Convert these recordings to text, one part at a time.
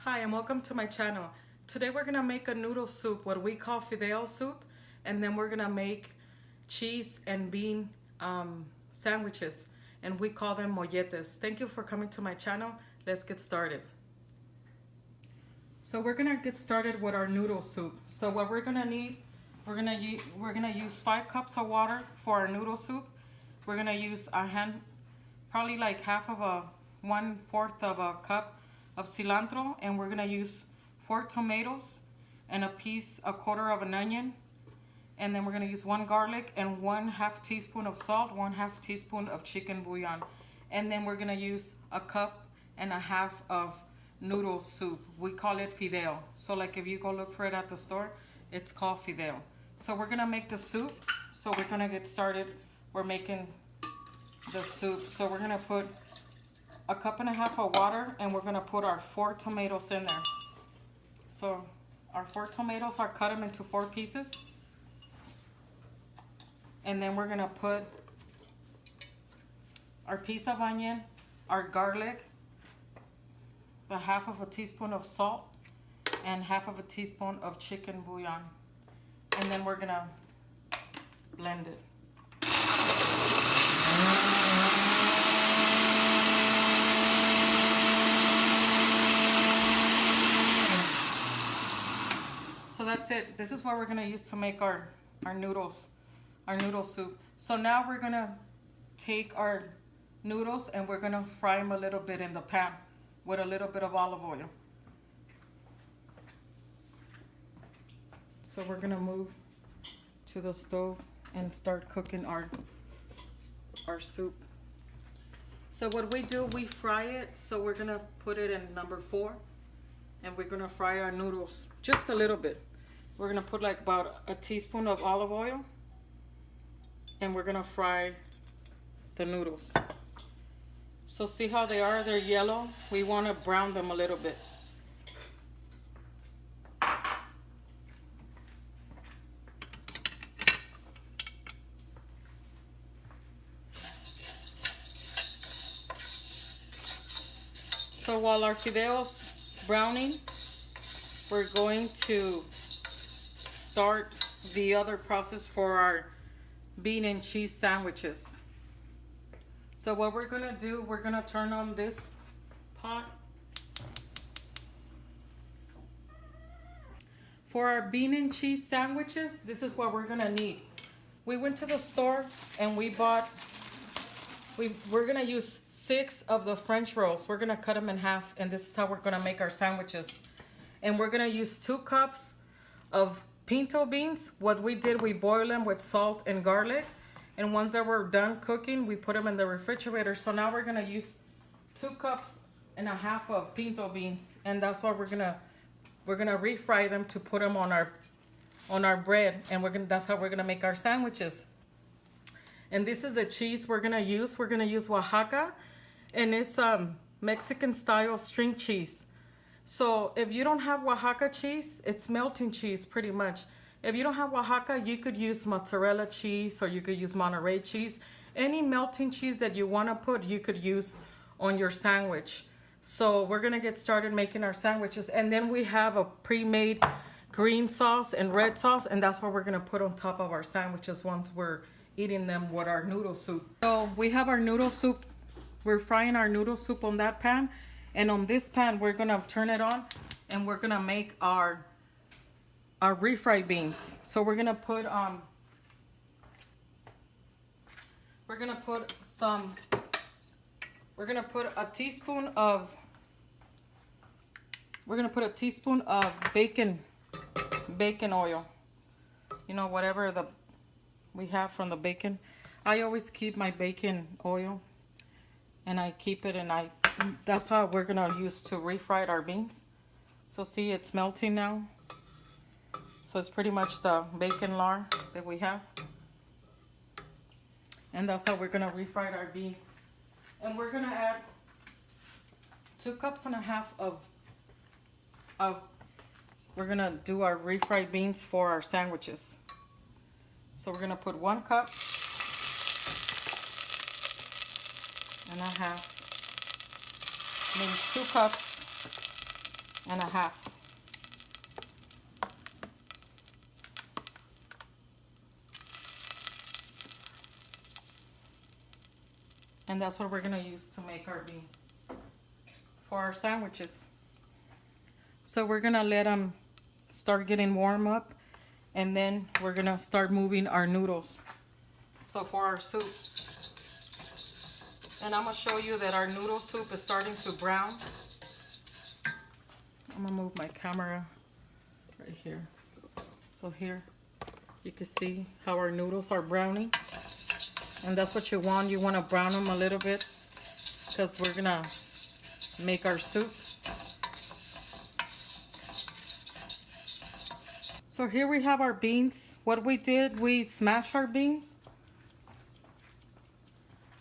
Hi and welcome to my channel. Today we're gonna make a noodle soup, what we call fideo soup, and then we're gonna make cheese and bean sandwiches, and we call them molletes. Thank you for coming to my channel. Let's get started. So we're gonna get started with our noodle soup. So what we're gonna need, we're gonna use 5 cups of water for our noodle soup. We're gonna use probably like half of a 1/4 of a cup of cilantro, and we're gonna use 4 tomatoes and a quarter of an onion, and then we're gonna use 1 garlic and 1/2 teaspoon of salt, 1/2 teaspoon of chicken bouillon, and then we're gonna use a cup and a half of noodle soup. We call it fideo. So like if you go look for it at the store, it's called fideo. So we're gonna make the soup. So we're gonna get started. We're making the soup. So we're gonna put a cup and a half of water, and we're gonna put our 4 tomatoes in there. So our 4 tomatoes are cut them into 4 pieces. And then we're gonna put our piece of onion, our garlic, the 1/2 teaspoon of salt, and 1/2 teaspoon of chicken bouillon. And then we're gonna blend it. So that's it. This is what we're gonna use to make our noodle soup. So now we're gonna take our noodles and we're gonna fry them a little bit in the pan with a little bit of olive oil. So we're gonna move to the stove and start cooking our soup. So what we do, we fry it. So we're gonna put it in number 4, and we're gonna fry our noodles just a little bit. We're gonna put like about a teaspoon of olive oil, and we're gonna fry the noodles. So see how they are? They're yellow. We wanna brown them a little bit. So while our fideo's browning, we're going to start the other process for our bean and cheese sandwiches. So what we're gonna do, we're gonna turn on this pot. For our bean and cheese sandwiches, this is what we're gonna need. We went to the store and we're gonna use 6 of the French rolls. We're gonna cut them in half, and this is how we're gonna make our sandwiches. And we're gonna use 2 cups of pinto beans. What we did, we boiled them with salt and garlic, and once they were done cooking, we put them in the refrigerator. So now we're gonna use 2 cups and a half of pinto beans, and that's what we're gonna refry them to put them on our bread, and that's how we're gonna make our sandwiches. And this is the cheese we're gonna use. We're gonna use Oaxaca, and it's Mexican style string cheese. So if you don't have Oaxaca cheese, it's melting cheese pretty much. If you don't have Oaxaca, you could use mozzarella cheese, or you could use Monterey cheese. Any melting cheese that you wanna put, you could use on your sandwich. So we're gonna get started making our sandwiches, and then we have a pre-made green sauce and red sauce, and that's what we're gonna put on top of our sandwiches once we're eating them with our noodle soup. So we have our noodle soup. We're frying our noodle soup on that pan, and on this pan we're gonna turn it on, and we're gonna make our refried beans. So we're gonna put a teaspoon of bacon oil. You know, whatever we have from the bacon. I always keep my bacon oil, and I keep it, and that's how we're gonna use to refry our beans. So see, it's melting now. So it's pretty much the bacon lard that we have, and that's how we're gonna refry our beans. And we're gonna add 2 cups and a half of we're gonna do our refried beans for our sandwiches. So we're gonna put 1 cup and a half, means 2 cups and a half. And that's what we're gonna use to make our beans for our sandwiches. So we're gonna let them start getting warm up, and then we're gonna start moving our noodles. So for our soup, and I'm gonna show you that our noodle soup is starting to brown. I'm gonna move my camera right here. So here you can see how our noodles are browning. And that's what you want. You want to brown them a little bit because we're gonna make our soup. So here we have our beans. What we did, we smashed our beans.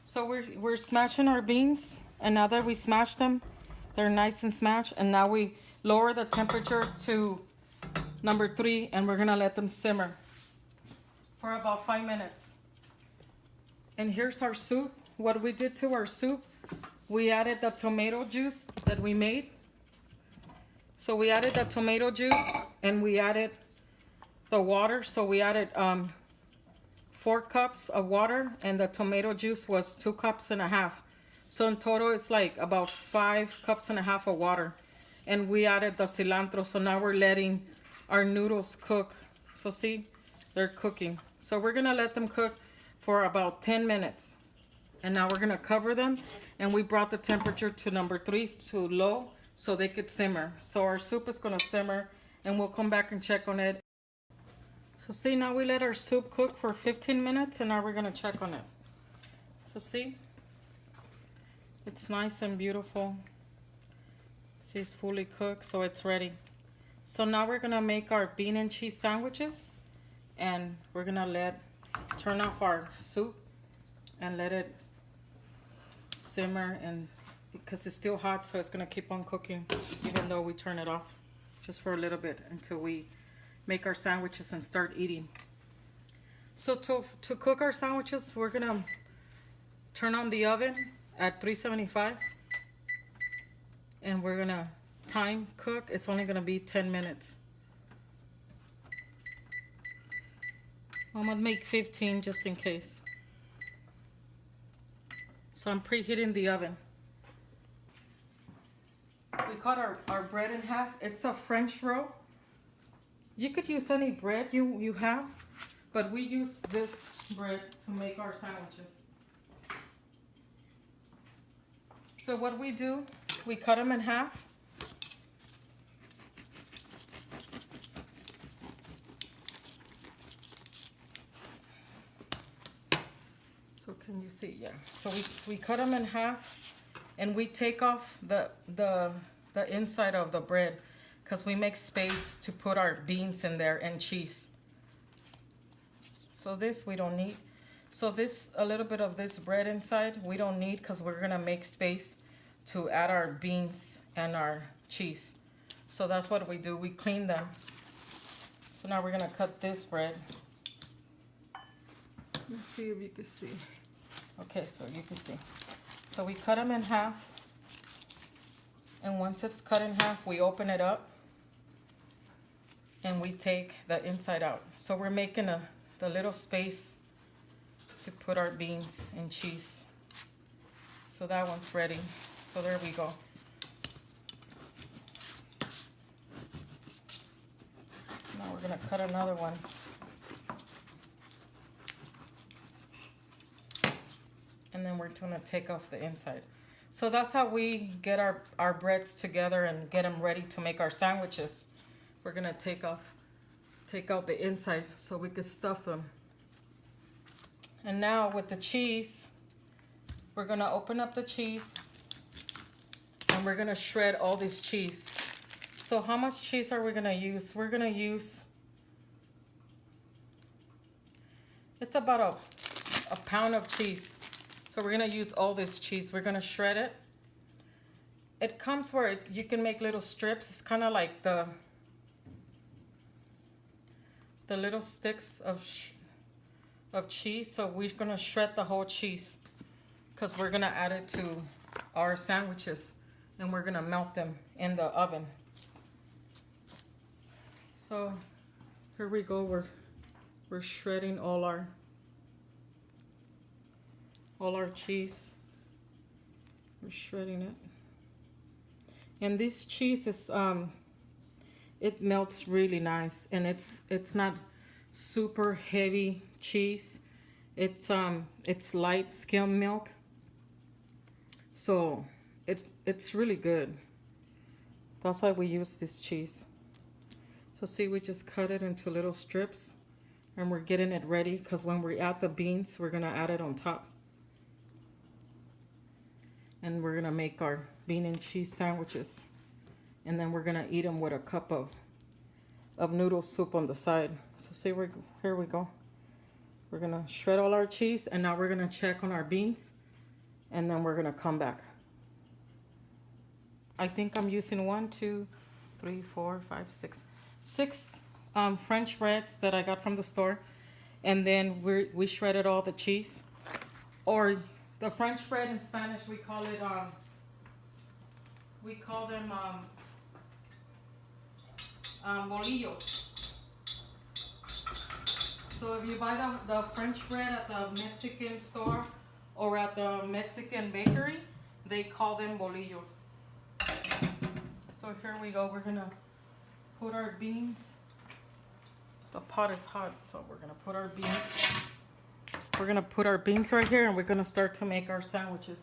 So we're smashing our beans, and now that we smashed them, they're nice and smashed. And now we lower the temperature to number 3, and we're gonna let them simmer for about 5 minutes. And here's our soup. What we did to our soup, we added the tomato juice that we made. So we added the tomato juice and we added the water. So we added 4 cups of water, and the tomato juice was 2.5 cups. So in total it's like about 5.5 cups of water. And we added the cilantro. So now we're letting our noodles cook. So see, they're cooking. So we're gonna let them cook for about 10 minutes. And now we're gonna cover them, and we brought the temperature to number 3 to low so they could simmer. So our soup is gonna simmer, and we'll come back and check on it. So see, now we let our soup cook for 15 minutes, and now we're gonna check on it. So see, it's nice and beautiful. See, it's fully cooked, so it's ready. So now we're gonna make our bean and cheese sandwiches, and we're gonna turn off our soup and let it simmer, and because it's still hot, so it's gonna keep on cooking even though we turn it off just for a little bit until we make our sandwiches and start eating. So to cook our sandwiches, we're gonna turn on the oven at 375, and we're gonna time cook. It's only gonna be 10 minutes. I'm gonna make 15 just in case. So I'm preheating the oven. We cut our bread in half. It's a French roll. You could use any bread you have, but we use this bread to make our sandwiches. So what we do, we cut them in half. So can you see? Yeah. So we cut them in half, and we take off the inside of the bread because we make space to put our beans in there and cheese. So this we don't need. So this, a little bit of this bread inside, we don't need because we're gonna make space to add our beans and our cheese. So that's what we do. We clean them. So now we're gonna cut this bread. Let's see if you can see. Okay, so you can see. So we cut them in half, and once it's cut in half, we open it up and we take the inside out. So we're making the little space to put our beans and cheese. So that one's ready. So there we go. Now we're gonna cut another one. And then we're gonna take off the inside. So that's how we get our breads together and get them ready to make our sandwiches. We're gonna take out the inside so we can stuff them. And now with the cheese, we're gonna open up the cheese and we're gonna shred all this cheese. So how much cheese are we gonna use? We're gonna use, it's about a pound of cheese. So we're gonna use all this cheese. We're gonna shred it. It comes where you can make little strips. It's kind of like the little sticks of cheese. So we're gonna shred the whole cheese because we're gonna add it to our sandwiches, and we're gonna melt them in the oven. So here we go. We're shredding all our cheese. We're shredding it. And this cheese is it melts really nice, and it's not super heavy cheese. It's light skim milk. So it's really good. That's why we use this cheese. So see, we just cut it into little strips, and we're getting it ready because when we add the beans, we're gonna add it on top. And we're gonna make our bean and cheese sandwiches. And then we're gonna eat them with a cup of noodle soup on the side. So see, here we go. We're gonna shred all our cheese, and now we're gonna check on our beans, and then we're gonna come back. I think I'm using 1, 2, 3, 4, 5, 6. 6 French breads that I got from the store, and then we shredded all the cheese. Or the French bread in Spanish, we call them bolillos. So if you buy the French bread at the Mexican store or at the Mexican bakery, they call them bolillos. So here we go. We're gonna put our beans. The pot is hot, so we're gonna put our beans. We're gonna put our beans right here, and we're gonna start to make our sandwiches.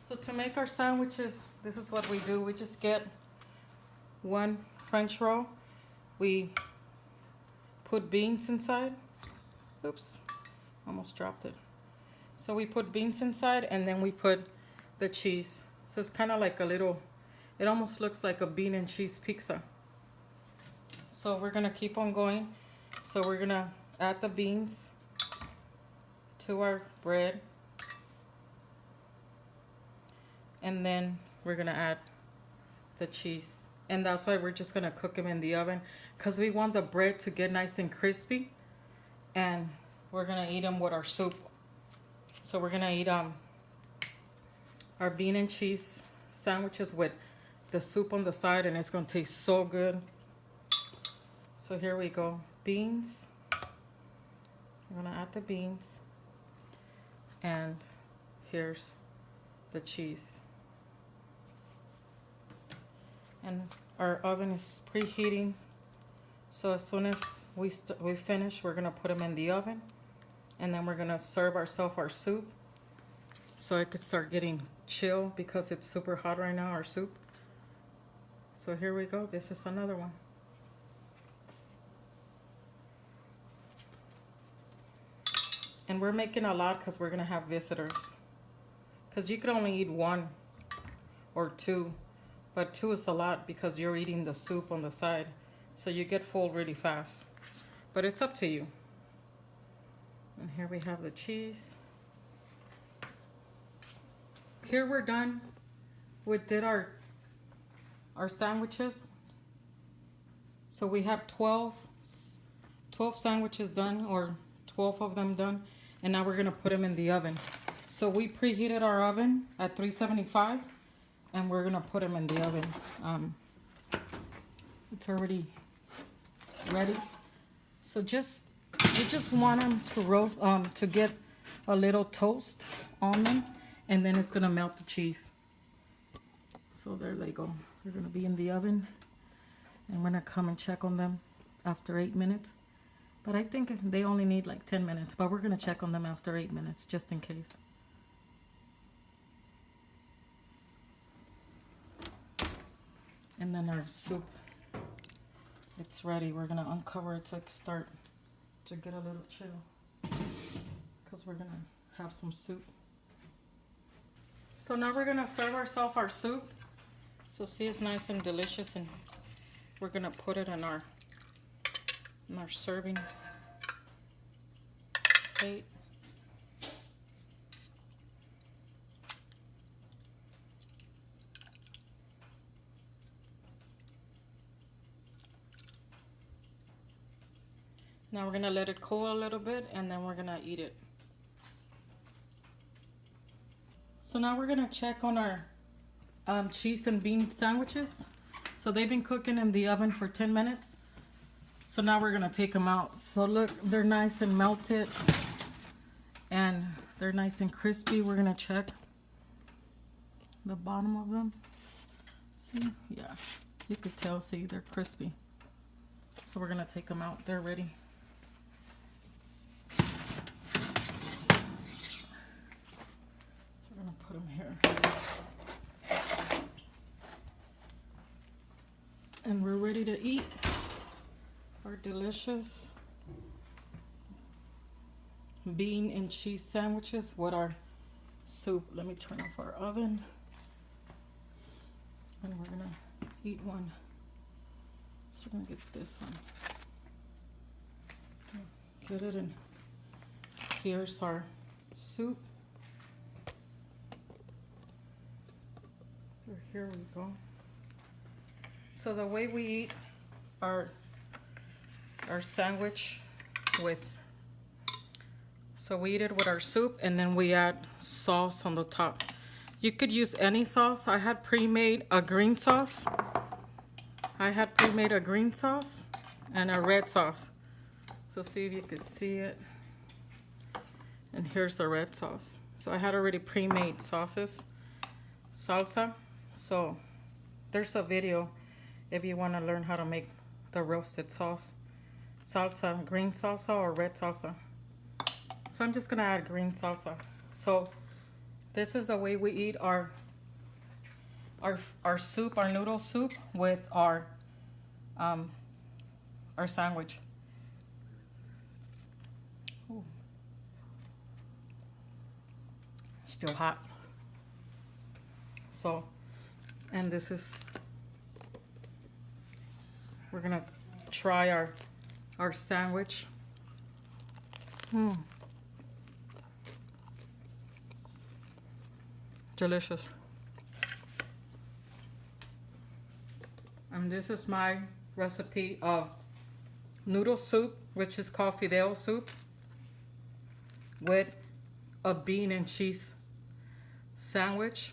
So to make our sandwiches, this is what we do. We just get 1 French roll. We put beans inside. Oops, almost dropped it. So we put beans inside, and then we put the cheese. So it's kind of like a little, it almost looks like a bean and cheese pizza. So we're gonna keep on going. So we're gonna add the beans to our bread. And then we're gonna add the cheese. And that's why we're just gonna cook them in the oven, because we want the bread to get nice and crispy. And we're gonna eat them with our soup. So we're gonna eat our bean and cheese sandwiches with the soup on the side, and it's gonna taste so good. So here we go. Beans. I'm gonna add the beans. And here's the cheese. And our oven is preheating. So as soon as we finish, we're gonna put them in the oven. And then we're gonna serve ourselves our soup, so it could start getting chill because it's super hot right now, our soup. So here we go. This is another one. And we're making a lot because we're gonna have visitors. Because you could only eat 1 or 2, but 2 is a lot because you're eating the soup on the side. So you get full really fast. But it's up to you. And here we have the cheese. Here we're done. We did our sandwiches. So we have 12 sandwiches done, or 12 of them done. And now we're gonna put them in the oven. So we preheated our oven at 375, and we're gonna put them in the oven. It's already ready. So we just want them to roast, to get a little toast on them, and then it's gonna melt the cheese. So there they go. They're gonna be in the oven. I'm gonna come and check on them after 8 minutes. But I think they only need like 10 minutes, but we're gonna check on them after 8 minutes, just in case. And then our soup, it's ready. We're gonna uncover it so it can start to get a little chill, because we're gonna have some soup. So now we're gonna serve ourselves our soup. So see, it's nice and delicious, and we're gonna put it in our serving plate. Now we're gonna let it cool a little bit, and then we're gonna eat it. So now we're gonna check on cheese and bean sandwiches. So they've been cooking in the oven for 10 minutes. So now we're gonna take them out. So look, they're nice and melted and they're nice and crispy. We're gonna check the bottom of them. See, yeah, you could tell, see, they're crispy. So we're gonna take them out, they're ready. So we're gonna put them here. And we're ready to eat our delicious bean and cheese sandwiches with our soup. Let me turn off our oven. And we're gonna eat one. So we're gonna get this one. Get it in. Here's our soup. So here we go. So the way we eat our sandwich so we eat it with our soup and then we add sauce on the top. You could use any sauce. I had pre-made a green sauce. And a red sauce. So see if you could see it. And here's the red sauce. So I had already pre-made sauces, salsa. So there's a video if you want to learn how to make the roasted sauce. Salsa, green salsa or red salsa. So I'm just gonna add green salsa. So this is the way we eat our soup, our noodle soup with our sandwich. Ooh. Still hot. So, and this is, we're gonna try our sandwich. Delicious. And this is my recipe of noodle soup, which is called fideo soup, with a bean and cheese sandwich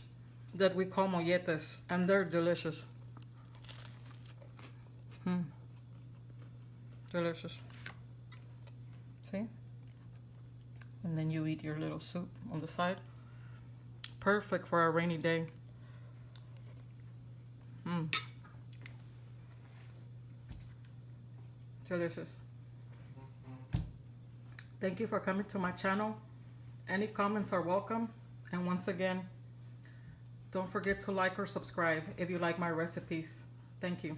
that we call molletes, and they're delicious. Delicious. See? And then you eat your little soup on the side. Perfect for a rainy day. Delicious. Thank you for coming to my channel. Any comments are welcome. And once again, don't forget to like or subscribe if you like my recipes. Thank you.